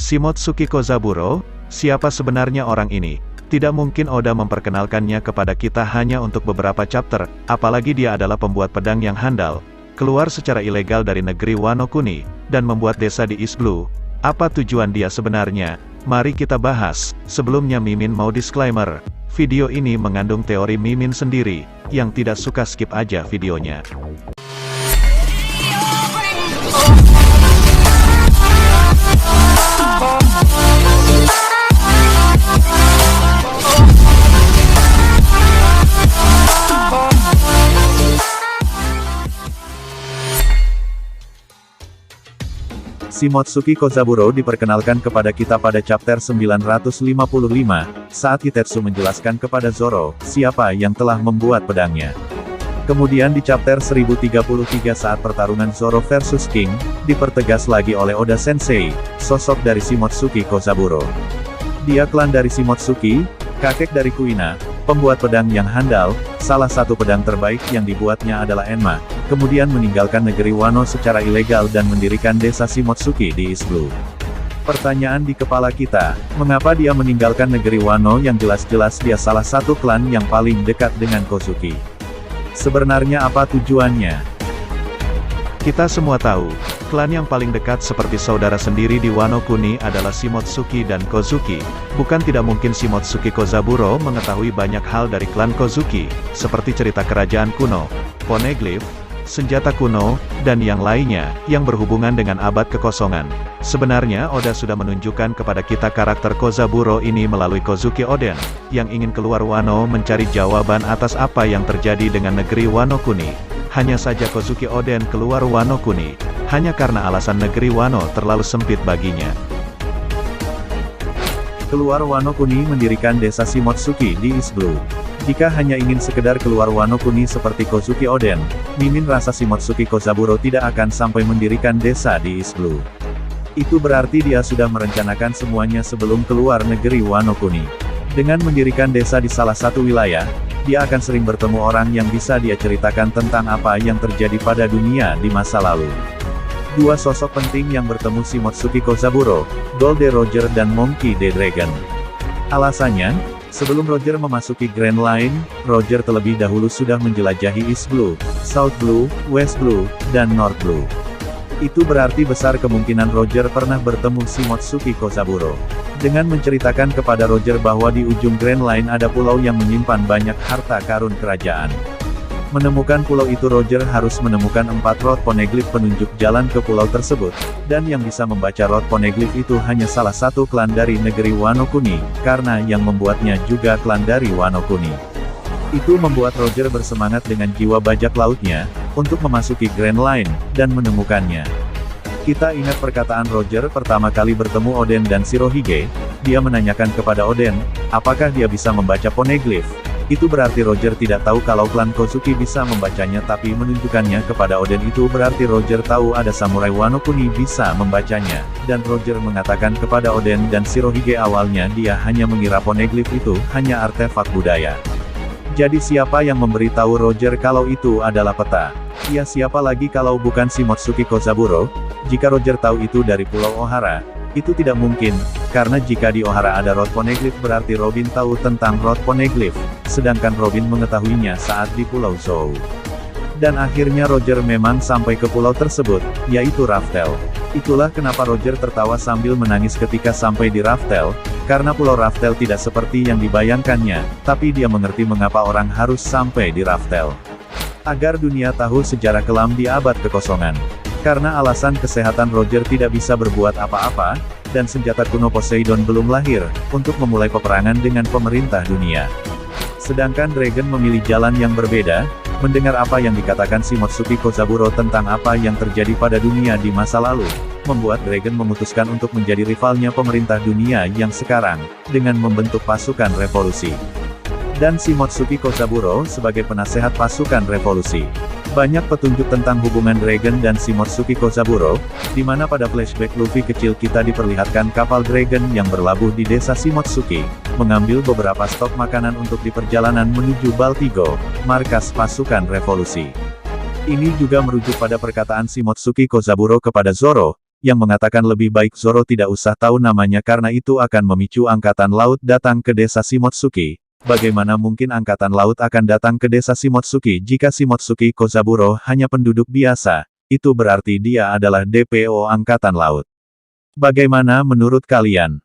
Shimotsuki Kozaburo, siapa sebenarnya orang ini? Tidak mungkin Oda memperkenalkannya kepada kita hanya untuk beberapa chapter, apalagi dia adalah pembuat pedang yang handal, keluar secara ilegal dari negeri Wano Kuni, dan membuat desa di East Blue. Apa tujuan dia sebenarnya? Mari kita bahas. Sebelumnya Mimin mau disclaimer, video ini mengandung teori Mimin sendiri, yang tidak suka skip aja videonya. Shimotsuki Kozaburo diperkenalkan kepada kita pada chapter 955, saat Hitetsu menjelaskan kepada Zoro, siapa yang telah membuat pedangnya. Kemudian di chapter 1033 saat pertarungan Zoro versus King, dipertegas lagi oleh Oda Sensei, sosok dari Shimotsuki Kozaburo. Dia klan dari Shimotsuki, kakek dari Kuina, pembuat pedang yang handal, salah satu pedang terbaik yang dibuatnya adalah Enma, kemudian meninggalkan negeri Wano secara ilegal dan mendirikan desa Shimotsuki di East Blue. Pertanyaan di kepala kita, mengapa dia meninggalkan negeri Wano yang jelas-jelas dia salah satu klan yang paling dekat dengan Kozuki? Sebenarnya apa tujuannya? Kita semua tahu, klan yang paling dekat seperti saudara sendiri di Wano Kuni adalah Shimotsuki dan Kozuki. Bukan tidak mungkin Shimotsuki Kozaburo mengetahui banyak hal dari klan Kozuki, seperti cerita kerajaan kuno, poneglyph, senjata kuno, dan yang lainnya, yang berhubungan dengan abad kekosongan. Sebenarnya Oda sudah menunjukkan kepada kita karakter Kozaburo ini melalui Kozuki Oden, yang ingin keluar Wano mencari jawaban atas apa yang terjadi dengan negeri Wano Kuni. Hanya saja Kozuki Oden keluar Wano Kuni, hanya karena alasan negeri Wano terlalu sempit baginya. Keluar Wano Kuni mendirikan desa Shimotsuki di East Blue. Jika hanya ingin sekedar keluar Wano Kuni seperti Kozuki Oden, Mimin rasa Shimotsuki Kozaburo tidak akan sampai mendirikan desa di East Blue. Itu berarti dia sudah merencanakan semuanya sebelum keluar negeri Wano Kuni. Dengan mendirikan desa di salah satu wilayah, dia akan sering bertemu orang yang bisa dia ceritakan tentang apa yang terjadi pada dunia di masa lalu. Dua sosok penting yang bertemu Shimotsuki Kozaburo, Gold Roger dan Monkey D. Dragon. Alasannya, sebelum Roger memasuki Grand Line, Roger terlebih dahulu sudah menjelajahi East Blue, South Blue, West Blue, dan North Blue. Itu berarti besar kemungkinan Roger pernah bertemu Shimotsuki Kozaburo. Dengan menceritakan kepada Roger bahwa di ujung Grand Line ada pulau yang menyimpan banyak harta karun kerajaan. Menemukan pulau itu Roger harus menemukan 4 rod poneglyph penunjuk jalan ke pulau tersebut, dan yang bisa membaca rod poneglyph itu hanya salah satu klan dari negeri Wano Kuni, karena yang membuatnya juga klan dari Wano Kuni. Itu membuat Roger bersemangat dengan jiwa bajak lautnya, untuk memasuki Grand Line, dan menemukannya. Kita ingat perkataan Roger pertama kali bertemu Oden dan Shirohige, dia menanyakan kepada Oden, apakah dia bisa membaca poneglyph. Itu berarti Roger tidak tahu kalau klan Kozuki bisa membacanya tapi menunjukkannya kepada Oden itu berarti Roger tahu ada samurai Wano Kuni bisa membacanya, dan Roger mengatakan kepada Oden dan Shirohige awalnya dia hanya mengira poneglyph itu hanya artefak budaya. Jadi siapa yang memberitahu Roger kalau itu adalah peta? Ya siapa lagi kalau bukan Shimotsuki Kozaburo? Jika Roger tahu itu dari Pulau Ohara, itu tidak mungkin, karena jika di Ohara ada rod poneglyph berarti Robin tahu tentang rod poneglyph, sedangkan Robin mengetahuinya saat di Pulau Zou. Dan akhirnya Roger memang sampai ke pulau tersebut, yaitu Raftel. Itulah kenapa Roger tertawa sambil menangis ketika sampai di Raftel, karena Pulau Raftel tidak seperti yang dibayangkannya, tapi dia mengerti mengapa orang harus sampai di Raftel. Agar dunia tahu sejarah kelam di abad kekosongan. Karena alasan kesehatan Roger tidak bisa berbuat apa-apa, dan senjata kuno Poseidon belum lahir, untuk memulai peperangan dengan pemerintah dunia. Sedangkan Dragon memilih jalan yang berbeda, mendengar apa yang dikatakan Shimotsuki Kozaburo tentang apa yang terjadi pada dunia di masa lalu, membuat Dragon memutuskan untuk menjadi rivalnya pemerintah dunia yang sekarang, dengan membentuk pasukan revolusi. Dan Shimotsuki Kozaburo sebagai penasehat pasukan revolusi. Banyak petunjuk tentang hubungan Dragon dan Shimotsuki Kozaburo, di mana pada flashback Luffy kecil kita diperlihatkan kapal Dragon yang berlabuh di desa Shimotsuki, mengambil beberapa stok makanan untuk di perjalanan menuju Baltigo, markas pasukan revolusi. Ini juga merujuk pada perkataan Shimotsuki Kozaburo kepada Zoro, yang mengatakan lebih baik Zoro tidak usah tahu namanya karena itu akan memicu Angkatan Laut datang ke desa Shimotsuki. Bagaimana mungkin Angkatan Laut akan datang ke desa Shimotsuki jika Shimotsuki Kozaburo hanya penduduk biasa? Itu berarti dia adalah DPO Angkatan Laut. Bagaimana menurut kalian?